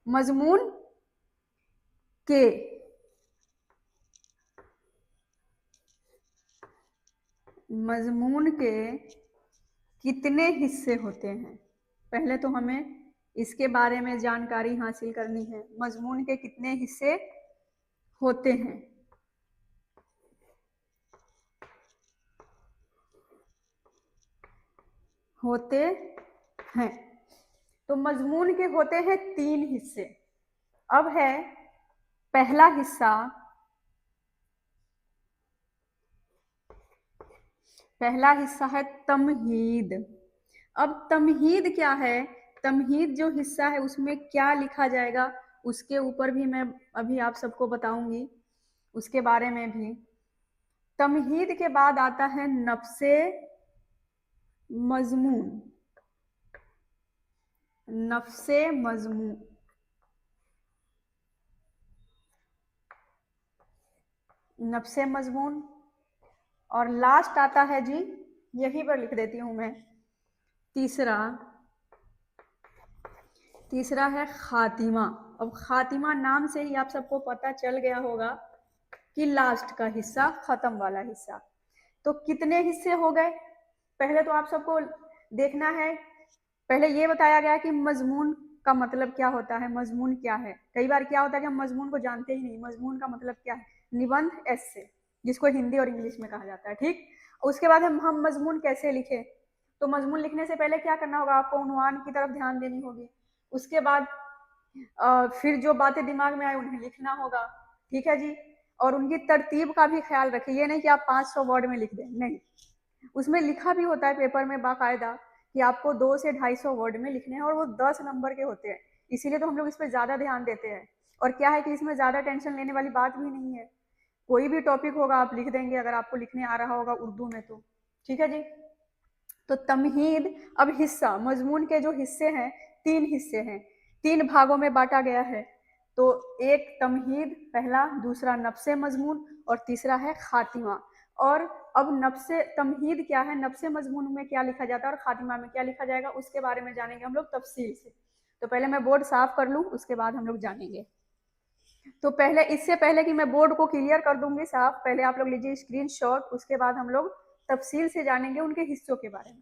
मजमून के कितने हिस्से होते हैं? पहले तो हमें इसके बारे में जानकारी हासिल करनी है। मजमून के कितने हिस्से होते हैं? होते हैं। तो मजमून के होते हैं 3 हिस्से। अब है पहला हिस्सा, है तमहीद। अब तमहीद क्या है? तमहीद जो हिस्सा है उसमें क्या लिखा जाएगा उसके ऊपर भी मैं अभी आप सबको बताऊंगी, उसके बारे में भी। तमहीद के बाद आता है नफ्से मजमून। नफ्से मजमून, नफ्से मजमून। और लास्ट आता है जी, यहीं पर लिख देती हूं मैं, तीसरा है खातिमा। अब खातिमा नाम से ही आप सबको पता चल गया होगा कि लास्ट का हिस्सा, खत्म वाला हिस्सा। तो कितने हिस्से हो गए? पहले तो आप सबको देखना है, पहले ये बताया गया कि मजमून का मतलब क्या होता है, मजमून क्या है। कई बार क्या होता है कि हम मजमून को जानते ही नहीं, मजमून का मतलब क्या है, निबंध, एस्से, जिसको हिंदी और इंग्लिश में कहा जाता है, ठीक। उसके बाद हम मजमून कैसे लिखे, तो मजमून लिखने से पहले क्या करना होगा, आपको उन्वान की तरफ ध्यान देनी होगी। उसके बाद फिर जो बातें दिमाग में आए उन्हें लिखना होगा, ठीक है जी। और उनकी तरतीब का भी ख्याल रखिए, ये नहीं कि आप 500 वर्ड में लिख दें, नहीं, उसमें लिखा भी होता है पेपर में बाकायदा कि आपको 2 से 250 वर्ड में लिखने हैं, और वो 10 नंबर के होते हैं, इसीलिए तो हम लोग इस पर ज़्यादा ध्यान देते हैं। और क्या है कि इसमें ज़्यादा टेंशन लेने वाली बात भी नहीं है, कोई भी टॉपिक होगा आप लिख देंगे अगर आपको लिखने आ रहा होगा उर्दू में तो, ठीक है जी। तो तमहीद, अब हिस्सा, मजमून के जो हिस्से हैं 3 हिस्से हैं, 3 भागों में बांटा गया है। तो एक तमहीद पहला, दूसरा नफ्से मजमून, और तीसरा है खातिमा। और अब नफ्से तमहीद क्या है, नफ्से मजमून में क्या लिखा जाता है और खातिमा में क्या लिखा जाएगा, उसके बारे में जानेंगे हम लोग तफसील से। तो पहले मैं बोर्ड साफ कर लूँ, उसके बाद हम लोग जानेंगे। तो पहले, इससे पहले कि मैं बोर्ड को क्लियर कर दूंगी साफ, पहले आप लोग लीजिए स्क्रीनशॉट, उसके बाद हम लोग तफसील से जानेंगे उनके हिस्सों के बारे में।